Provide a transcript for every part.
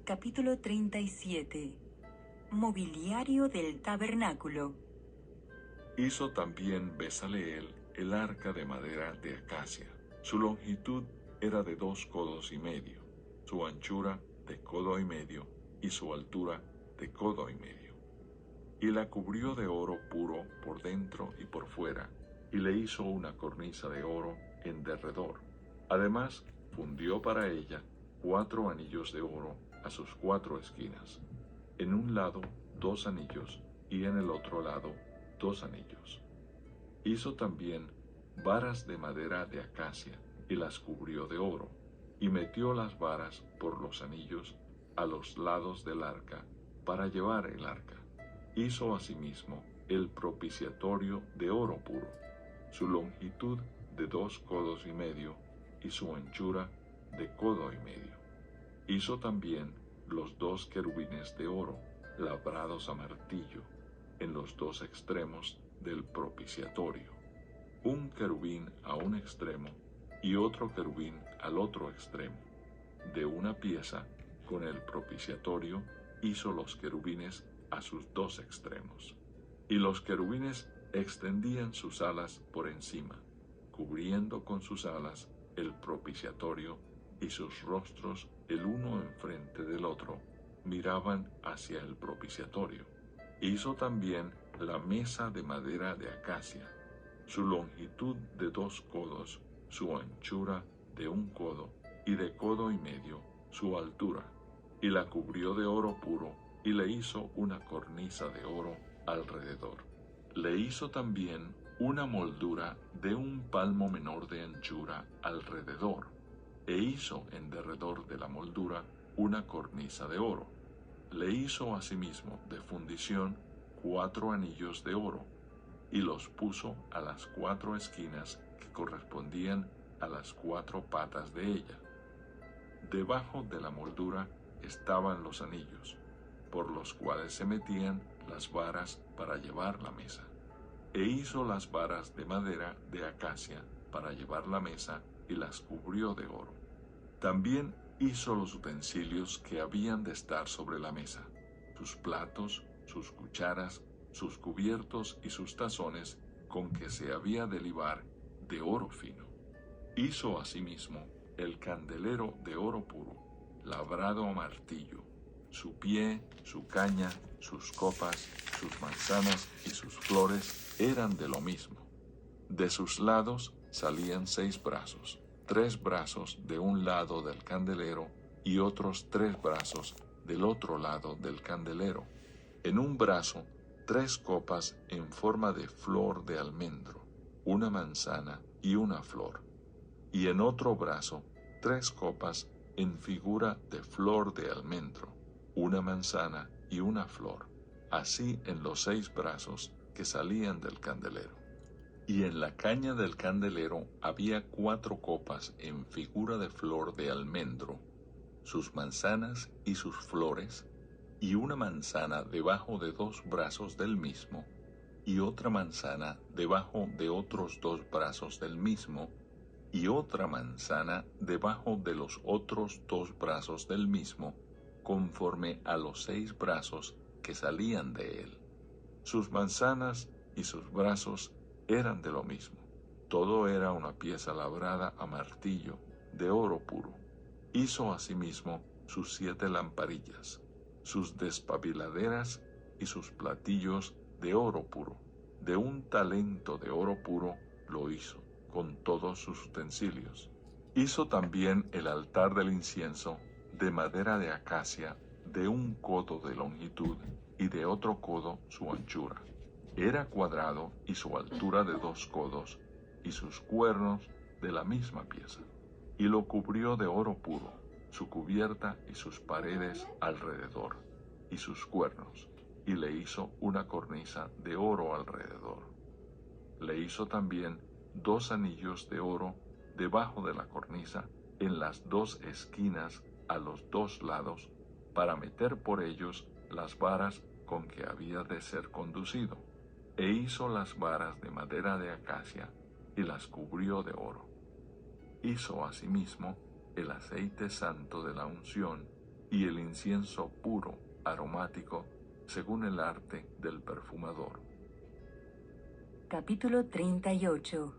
Capítulo 37. Mobiliario del tabernáculo. Hizo también Bezaleel el arca de madera de acacia. Su longitud era de 2 codos y medio, su anchura de codo y medio, y su altura de codo y medio. Y la cubrió de oro puro por dentro y por fuera, y le hizo una cornisa de oro en derredor. Además, fundió para ella 4 anillos de oro a sus 4 esquinas, en un lado 2 anillos, y en el otro lado 2 anillos. Hizo también varas de madera de acacia, y las cubrió de oro, y metió las varas por los anillos a los lados del arca, para llevar el arca. Hizo asimismo el propiciatorio de oro puro, su longitud de 2 codos y medio, y su anchura de codo y medio. Hizo también los 2 querubines de oro, labrados a martillo, en los 2 extremos del propiciatorio, un querubín a un extremo y otro querubín al otro extremo. De una pieza con el propiciatorio hizo los querubines a sus 2 extremos. Y los querubines extendían sus alas por encima, cubriendo con sus alas el propiciatorio, y sus rostros, el uno enfrente del otro, miraban hacia el propiciatorio. Hizo también la mesa de madera de acacia, su longitud de 2 codos, su anchura de 1 codo, y de codo y medio su altura, y la cubrió de oro puro, y le hizo una cornisa de oro alrededor. Le hizo también una moldura de 1 palmo menor de anchura alrededor, e hizo en derredor de la moldura una cornisa de oro. Le hizo asimismo de fundición 4 anillos de oro, y los puso a las 4 esquinas que correspondían a las 4 patas de ella. Debajo de la moldura estaban los anillos, por los cuales se metían las varas para llevar la mesa. E hizo las varas de madera de acacia para llevar la mesa, y las cubrió de oro. También hizo los utensilios que habían de estar sobre la mesa, sus platos, sus cucharas, sus cubiertos y sus tazones, con que se había de libar de oro fino. Hizo asimismo el candelero de oro puro, labrado a martillo, su pie, su caña, sus copas, sus manzanas y sus flores eran de lo mismo. De sus lados salían 6 brazos, 3 brazos de un lado del candelero y otros 3 brazos del otro lado del candelero. En un brazo 3 copas en forma de flor de almendro, una manzana y una flor, y en otro brazo 3 copas en figura de flor de almendro, una manzana y una flor, así en los 6 brazos que salían del candelero. Y en la caña del candelero había 4 copas en figura de flor de almendro, sus manzanas y sus flores, y una manzana debajo de 2 brazos del mismo, y otra manzana debajo de otros 2 brazos del mismo, y otra manzana debajo de los otros 2 brazos del mismo, conforme a los 6 brazos que salían de él. Sus manzanas y sus brazos eran de lo mismo. Todo era una pieza labrada a martillo, de oro puro. Hizo asimismo sus 7 lamparillas, sus despabiladeras y sus platillos de oro puro. De 1 talento de oro puro lo hizo, con todos sus utensilios. Hizo también el altar del incienso de madera de acacia, de 1 codo de longitud y de otro codo su anchura. Era cuadrado y su altura de 2 codos, y sus cuernos de la misma pieza. Y lo cubrió de oro puro, su cubierta y sus paredes alrededor, y sus cuernos, y le hizo una cornisa de oro alrededor. Le hizo también 2 anillos de oro debajo de la cornisa, en las 2 esquinas a los 2 lados, para meter por ellos las varas con que había de ser conducido. E hizo las varas de madera de acacia, y las cubrió de oro. Hizo asimismo el aceite santo de la unción, y el incienso puro, aromático, según el arte del perfumador. Capítulo 38.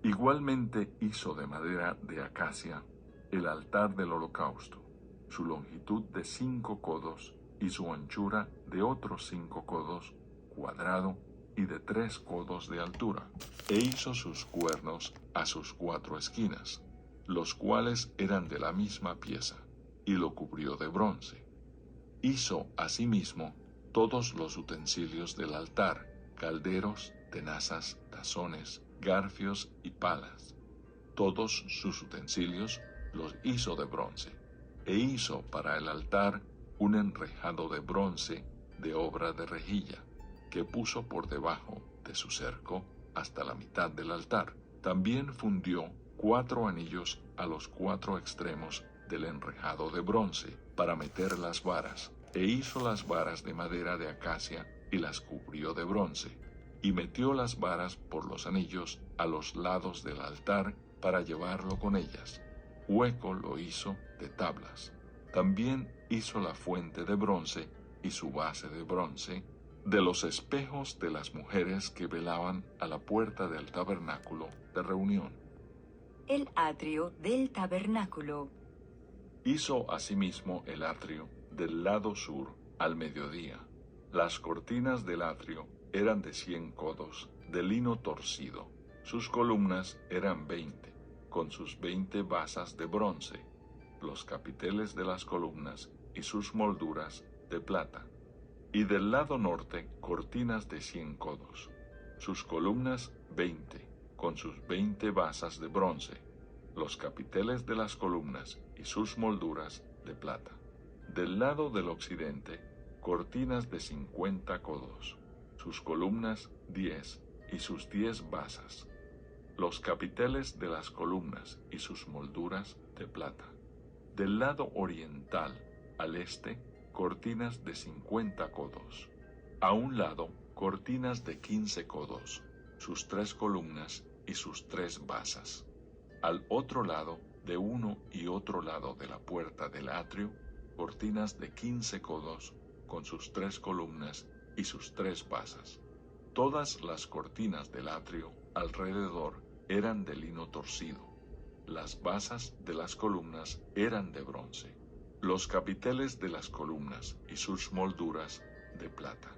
Igualmente hizo de madera de acacia el altar del holocausto, su longitud de 5 codos y su anchura de otros 5 codos, cuadrado y de 3 codos de altura, e hizo sus cuernos a sus 4 esquinas, los cuales eran de la misma pieza, y lo cubrió de bronce. Hizo asimismo todos los utensilios del altar, calderos, tenazas, tazones, garfios y palas. Todos sus utensilios los hizo de bronce, e hizo para el altar un enrejado de bronce de obra de rejilla, que puso por debajo de su cerco hasta la mitad del altar. También fundió 4 anillos a los 4 extremos del enrejado de bronce para meter las varas, e hizo las varas de madera de acacia y las cubrió de bronce, y metió las varas por los anillos a los lados del altar para llevarlo con ellas. Hueco lo hizo de tablas. También hizo la fuente de bronce y su base de bronce, de los espejos de las mujeres que velaban a la puerta del tabernáculo de reunión. El atrio del tabernáculo. Hizo asimismo el atrio del lado sur al mediodía. Las cortinas del atrio eran de 100 codos de lino torcido. Sus columnas eran 20, con sus 20 basas de bronce, los capiteles de las columnas y sus molduras de plata. Y del lado norte cortinas de 100 codos, sus columnas 20, con sus 20 basas de bronce, los capiteles de las columnas y sus molduras de plata. Del lado del occidente, cortinas de 50 codos, sus columnas 10 y sus 10 basas, los capiteles de las columnas y sus molduras de plata. Del lado oriental al este, cortinas de 50 codos. A un lado, cortinas de 15 codos, sus 3 columnas y sus 3 basas. Al otro lado, de uno y otro lado de la puerta del atrio, cortinas de 15 codos, con sus 3 columnas y sus 3 basas. Todas las cortinas del atrio alrededor eran de lino torcido. Las basas de las columnas eran de bronce. Los capiteles de las columnas y sus molduras de plata.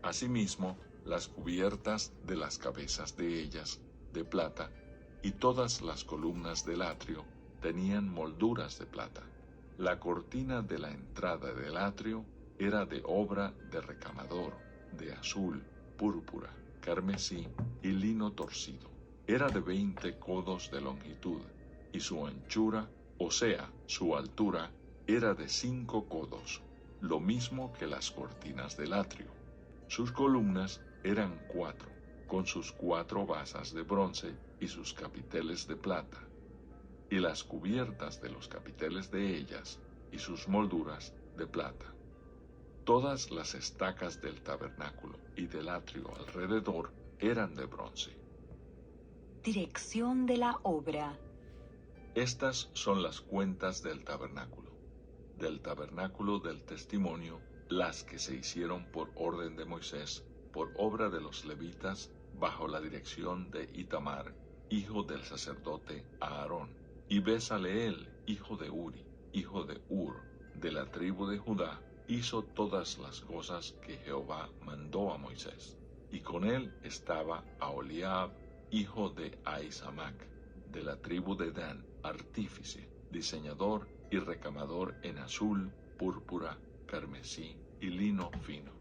Asimismo, las cubiertas de las cabezas de ellas de plata, y todas las columnas del atrio tenían molduras de plata. La cortina de la entrada del atrio era de obra de recamador, de azul, púrpura, carmesí y lino torcido. Era de 20 codos de longitud, y su anchura, o sea, su altura, era de 5 codos, lo mismo que las cortinas del atrio. Sus columnas eran 4, con sus 4 basas de bronce y sus capiteles de plata, y las cubiertas de los capiteles de ellas y sus molduras de plata. Todas las estacas del tabernáculo y del atrio alrededor eran de bronce. Dirección de la obra. Estas son las cuentas del tabernáculo del testimonio, las que se hicieron por orden de Moisés, por obra de los levitas, bajo la dirección de Itamar, hijo del sacerdote Aarón, y Besaleel, hijo de Uri, hijo de Hur, de la tribu de Judá, hizo todas las cosas que Jehová mandó a Moisés. Y con él estaba Aholiab, hijo de Ahisamac, de la tribu de Dan, artífice, diseñador y recamador en azul, púrpura, carmesí y lino fino.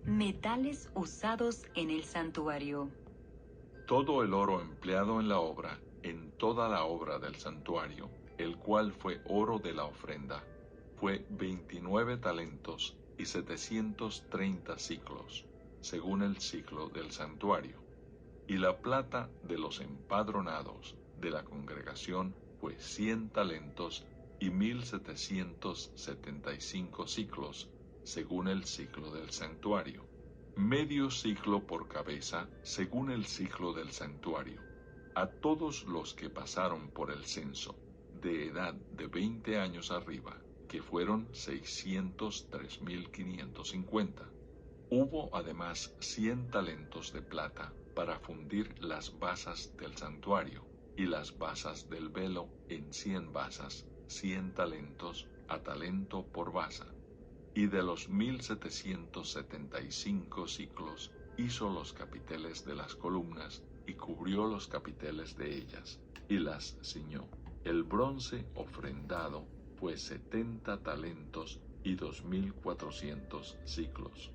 Metales usados en el santuario. Todo el oro empleado en la obra, en toda la obra del santuario, el cual fue oro de la ofrenda, fue 29 talentos y 730 siclos, según el siclo del santuario. Y la plata de los empadronados de la congregación fue 100 talentos y 1775 siclos, según el ciclo del santuario. Medio ciclo por cabeza, según el ciclo del santuario. A todos los que pasaron por el censo, de edad de 20 años arriba, que fueron 603,550. Hubo además 100 talentos de plata para fundir las basas del santuario y las basas del velo en 100 basas, 100 talentos a talento por basa. Y de los 1,775 siclos hizo los capiteles de las columnas y cubrió los capiteles de ellas y las ciñó. El bronce ofrendado fue 70 talentos y 2,400 siclos,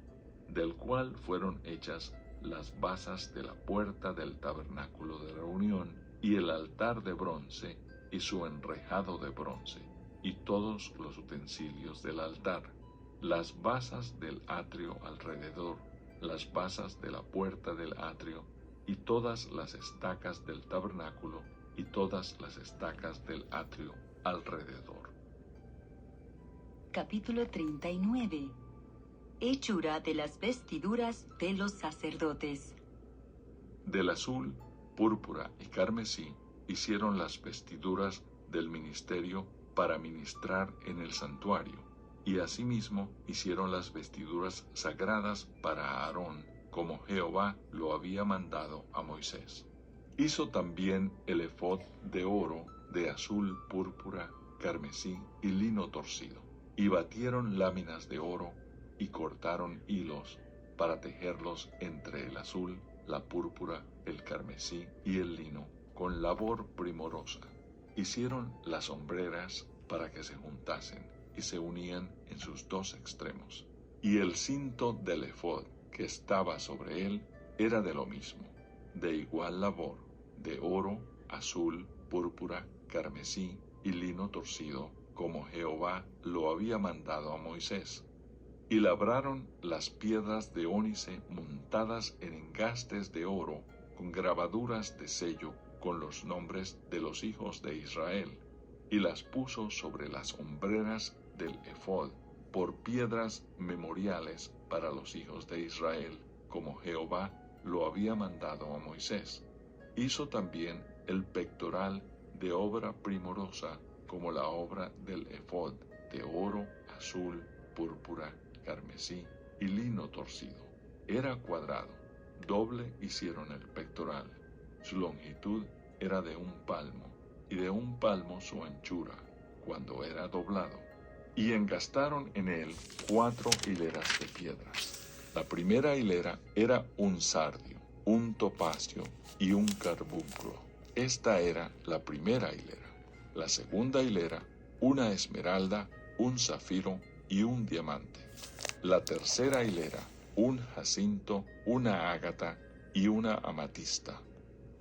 del cual fueron hechas las basas de la puerta del tabernáculo de reunión y el altar de bronce y su enrejado de bronce y todos los utensilios del altar, las basas del atrio alrededor, las basas de la puerta del atrio y todas las estacas del tabernáculo y todas las estacas del atrio alrededor. Capítulo 39. Hechura de las vestiduras de los sacerdotes. Del azul, púrpura y carmesí hicieron las vestiduras del ministerio para ministrar en el santuario, y asimismo hicieron las vestiduras sagradas para Aarón, como Jehová lo había mandado a Moisés. Hizo también el efod de oro, de azul, púrpura, carmesí y lino torcido, y batieron láminas de oro y cortaron hilos para tejerlos entre el azul, la púrpura, el carmesí y el lino con labor primorosa. Hicieron las hombreras para que se juntasen y se unían en sus dos extremos. Y el cinto del efod que estaba sobre él era de lo mismo, de igual labor, de oro, azul, púrpura, carmesí y lino torcido, como Jehová lo había mandado a Moisés. Y labraron las piedras de ónice montadas en engastes de oro, con grabaduras de sello, con los nombres de los hijos de Israel, y las puso sobre las hombreras del efod, por piedras memoriales para los hijos de Israel, como Jehová lo había mandado a Moisés. Hizo también el pectoral de obra primorosa, como la obra del efod, de oro, azul, púrpura, carmesí y lino torcido. Era cuadrado, doble hicieron el pectoral. Su longitud era de 1 palmo, y de 1 palmo su anchura, cuando era doblado. Y engastaron en él 4 hileras de piedras. La primera hilera era un sardio, un topacio y un carbunclo. Esta era la primera hilera. La segunda hilera, una esmeralda, un zafiro y un diamante. La tercera hilera, un jacinto, una ágata y una amatista.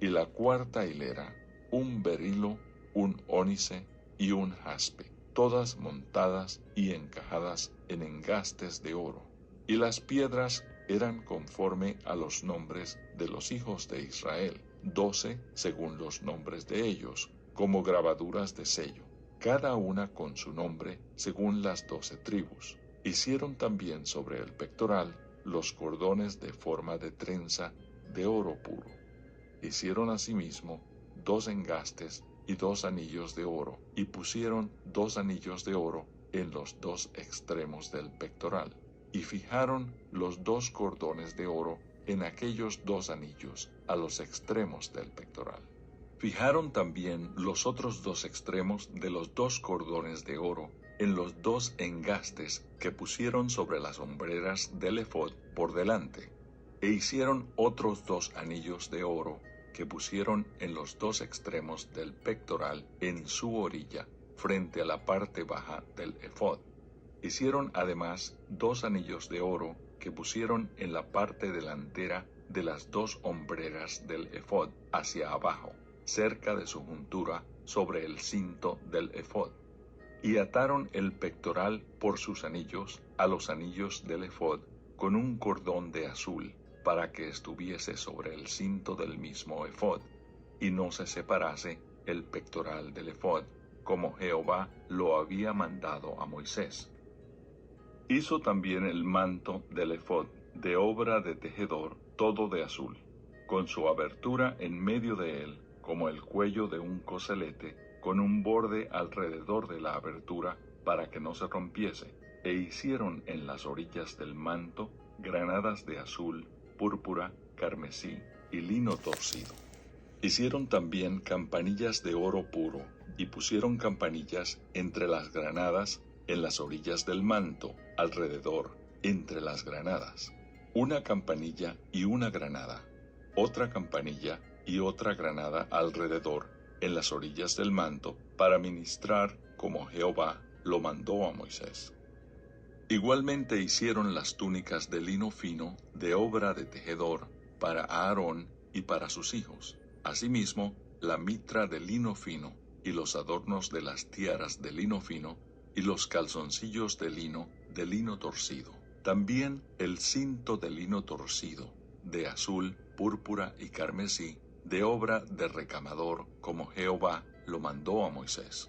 Y la cuarta hilera, un berilo, un ónice y un jaspe, todas montadas y encajadas en engastes de oro. Y las piedras eran conforme a los nombres de los hijos de Israel, 12 según los nombres de ellos, como grabaduras de sello, cada una con su nombre según las 12 tribus. Hicieron también sobre el pectoral los cordones de forma de trenza de oro puro. Hicieron asimismo 2 engastes y 2 anillos de oro, y pusieron 2 anillos de oro en los 2 extremos del pectoral, y fijaron los 2 cordones de oro en aquellos 2 anillos a los extremos del pectoral. Fijaron también los otros 2 extremos de los 2 cordones de oro en los 2 engastes que pusieron sobre las hombreras del efod por delante, e hicieron otros 2 anillos de oro que pusieron en los 2 extremos del pectoral en su orilla, frente a la parte baja del efod. Hicieron además 2 anillos de oro que pusieron en la parte delantera de las 2 hombreras del efod hacia abajo, cerca de su juntura sobre el cinto del efod. Y ataron el pectoral por sus anillos a los anillos del efod con un cordón de azul, para que estuviese sobre el cinto del mismo efod, y no se separase el pectoral del efod, como Jehová lo había mandado a Moisés. Hizo también el manto del efod, de obra de tejedor, todo de azul, con su abertura en medio de él, como el cuello de un coselete, con un borde alrededor de la abertura para que no se rompiese, e hicieron en las orillas del manto granadas de azul, púrpura, carmesí y lino torcido. Hicieron también campanillas de oro puro, y pusieron campanillas entre las granadas en las orillas del manto, alrededor, entre las granadas. Una campanilla y una granada, otra campanilla y otra granada alrededor, en las orillas del manto, para ministrar como Jehová lo mandó a Moisés. Igualmente hicieron las túnicas de lino fino, de obra de tejedor, para Aarón y para sus hijos. Asimismo, la mitra de lino fino, y los adornos de las tiaras de lino fino, y los calzoncillos de lino torcido. También el cinto de lino torcido, de azul, púrpura y carmesí, de obra de recamador, como Jehová lo mandó a Moisés.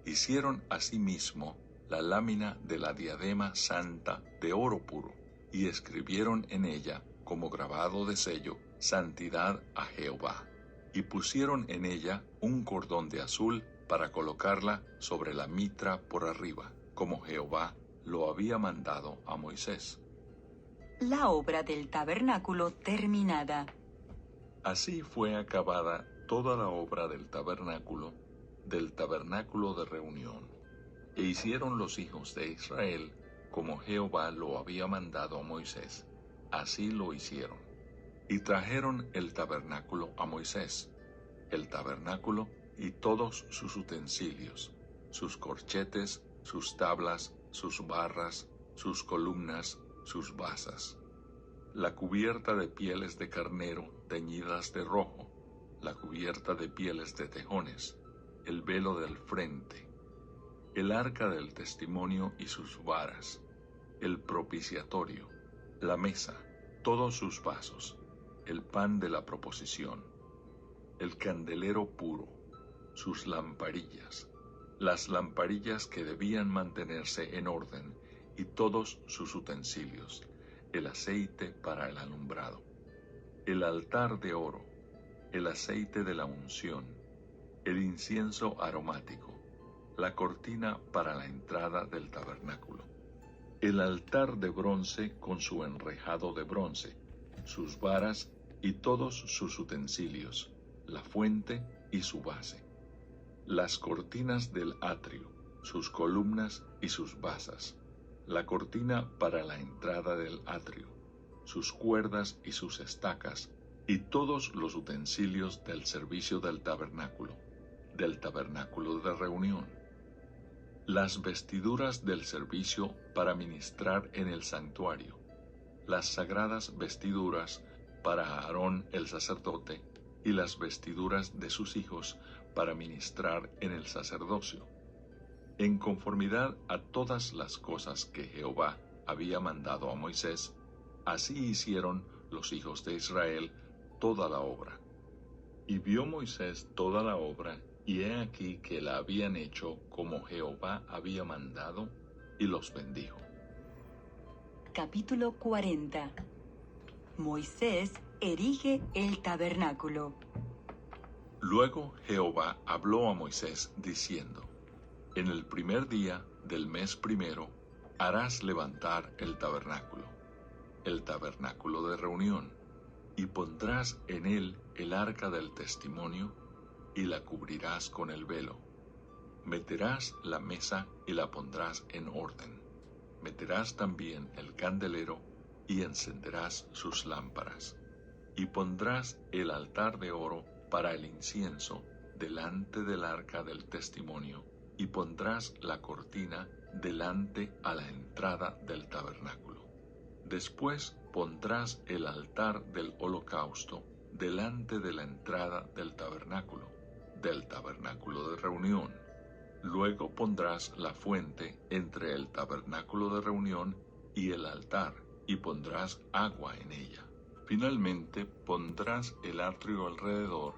Hicieron asimismo la lámina de la diadema santa de oro puro, y escribieron en ella, como grabado de sello, santidad a Jehová. Y pusieron en ella un cordón de azul para colocarla sobre la mitra por arriba, como Jehová lo había mandado a Moisés. La obra del tabernáculo terminada. Así fue acabada toda la obra del tabernáculo de reunión. E hicieron los hijos de Israel como Jehová lo había mandado a Moisés. Así lo hicieron. Y trajeron el tabernáculo a Moisés, el tabernáculo y todos sus utensilios, sus corchetes, sus tablas, sus barras, sus columnas, sus basas, la cubierta de pieles de carnero teñidas de rojo, la cubierta de pieles de tejones, el velo del frente, el arca del testimonio y sus varas, el propiciatorio, la mesa, todos sus vasos, el pan de la proposición, el candelero puro, sus lamparillas, las lamparillas que debían mantenerse en orden, y todos sus utensilios, el aceite para el alumbrado, el altar de oro, el aceite de la unción, el incienso aromático, la cortina para la entrada del tabernáculo, el altar de bronce con su enrejado de bronce, sus varas y todos sus utensilios, la fuente y su base, las cortinas del atrio, sus columnas y sus basas, la cortina para la entrada del atrio, sus cuerdas y sus estacas, y todos los utensilios del servicio del tabernáculo de reunión, las vestiduras del servicio para ministrar en el santuario, las sagradas vestiduras para Aarón el sacerdote, y las vestiduras de sus hijos para ministrar en el sacerdocio, en conformidad a todas las cosas que Jehová había mandado a Moisés. Así hicieron los hijos de Israel toda la obra. Y vio Moisés toda la obra, y he aquí que la habían hecho como Jehová había mandado, y los bendijo. Capítulo 40. Moisés erige el tabernáculo. Luego Jehová habló a Moisés diciendo: En el primer día del mes primero harás levantar el tabernáculo de reunión, y pondrás en él el arca del testimonio, y la cubrirás con el velo. Meterás la mesa y la pondrás en orden. Meterás también el candelero y encenderás sus lámparas. Y pondrás el altar de oro para el incienso delante del arca del testimonio, y pondrás la cortina delante a la entrada del tabernáculo. Después pondrás el altar del holocausto delante de la entrada del tabernáculo de reunión. Luego pondrás la fuente entre el tabernáculo de reunión y el altar, y pondrás agua en ella. Finalmente pondrás el atrio alrededor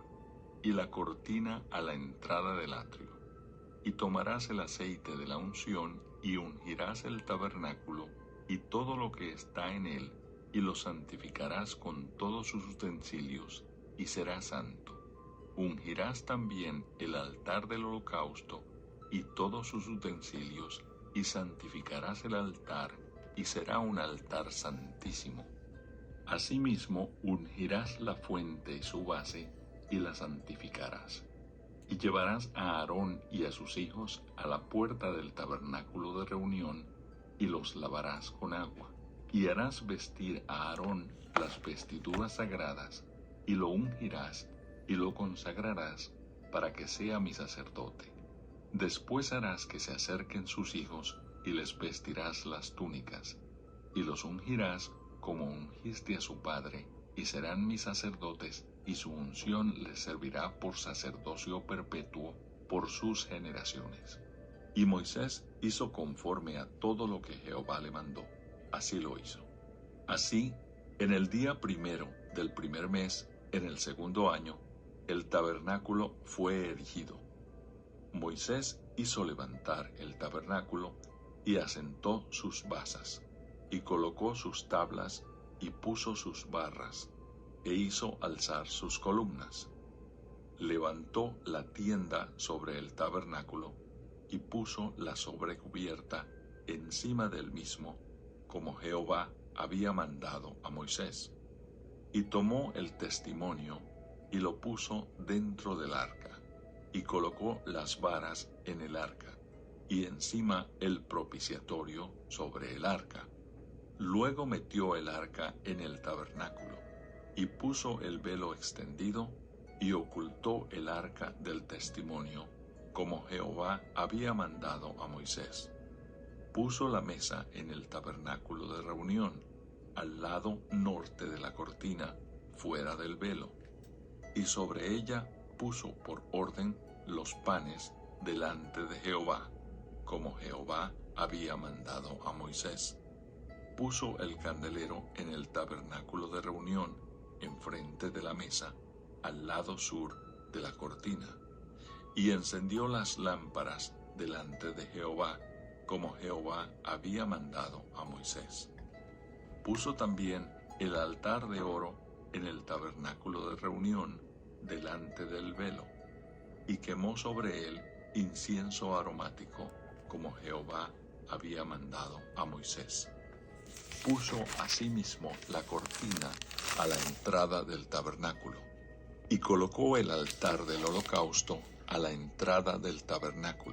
y la cortina a la entrada del atrio. Y tomarás el aceite de la unción y ungirás el tabernáculo y todo lo que está en él, y lo santificarás con todos sus utensilios, y será santo. Ungirás también el altar del holocausto y todos sus utensilios, y santificarás el altar, y será un altar santísimo. Asimismo, ungirás la fuente y su base, y la santificarás. Y llevarás a Aarón y a sus hijos a la puerta del tabernáculo de reunión, y los lavarás con agua. Y harás vestir a Aarón las vestiduras sagradas, y lo ungirás, y lo consagrarás, para que sea mi sacerdote. Después harás que se acerquen sus hijos, y les vestirás las túnicas, y los ungirás como ungiste a su padre, y serán mis sacerdotes, y su unción les servirá por sacerdocio perpetuo por sus generaciones. Y Moisés hizo conforme a todo lo que Jehová le mandó, así lo hizo. Así, en el día primero del primer mes, en el segundo año, el tabernáculo fue erigido. Moisés hizo levantar el tabernáculo y asentó sus basas, y colocó sus tablas y puso sus barras, e hizo alzar sus columnas. Levantó la tienda sobre el tabernáculo y puso la sobrecubierta encima del mismo, como Jehová había mandado a Moisés. Y tomó el testimonio y lo puso dentro del arca, y colocó las varas en el arca, y encima el propiciatorio sobre el arca. Luego metió el arca en el tabernáculo, y puso el velo extendido, y ocultó el arca del testimonio, como Jehová había mandado a Moisés. Puso la mesa en el tabernáculo de reunión, al lado norte de la cortina, fuera del velo, y sobre ella puso por orden los panes delante de Jehová, como Jehová había mandado a Moisés. Puso el candelero en el tabernáculo de reunión, enfrente de la mesa, al lado sur de la cortina, y encendió las lámparas delante de Jehová, como Jehová había mandado a Moisés. Puso también el altar de oro en el tabernáculo de reunión, delante del velo, y quemó sobre él incienso aromático, como Jehová había mandado a Moisés. Puso asimismo la cortina a la entrada del tabernáculo, y colocó el altar del holocausto a la entrada del tabernáculo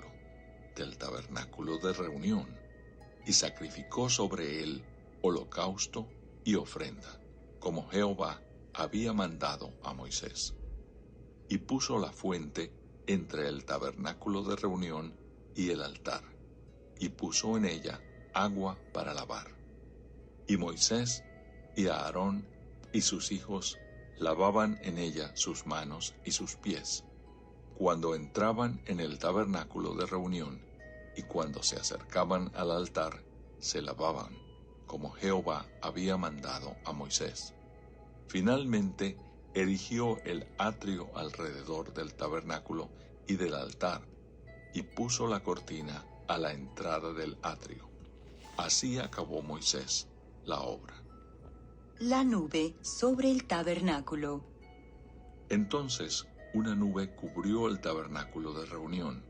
de reunión, y sacrificó sobre él holocausto y ofrenda, como Jehová había mandado a Moisés. Y puso la fuente entre el tabernáculo de reunión y el altar, y puso en ella agua para lavar. Y Moisés y Aarón y sus hijos lavaban en ella sus manos y sus pies, cuando entraban en el tabernáculo de reunión, y cuando se acercaban al altar, se lavaban, como Jehová había mandado a Moisés. Finalmente, erigió el atrio alrededor del tabernáculo y del altar, y puso la cortina a la entrada del atrio. Así acabó Moisés la obra. La nube sobre el tabernáculo. Entonces una nube cubrió el tabernáculo de reunión,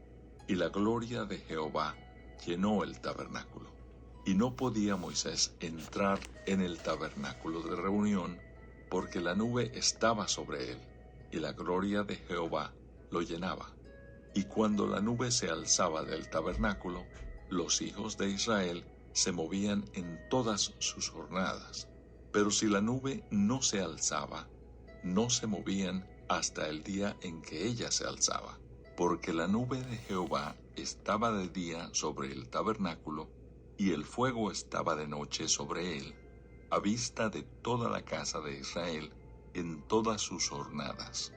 y la gloria de Jehová llenó el tabernáculo. Y no podía Moisés entrar en el tabernáculo de reunión, porque la nube estaba sobre él, y la gloria de Jehová lo llenaba. Y cuando la nube se alzaba del tabernáculo, los hijos de Israel se movían en todas sus jornadas. Pero si la nube no se alzaba, no se movían hasta el día en que ella se alzaba, porque la nube de Jehová estaba de día sobre el tabernáculo, y el fuego estaba de noche sobre él, a vista de toda la casa de Israel en todas sus jornadas.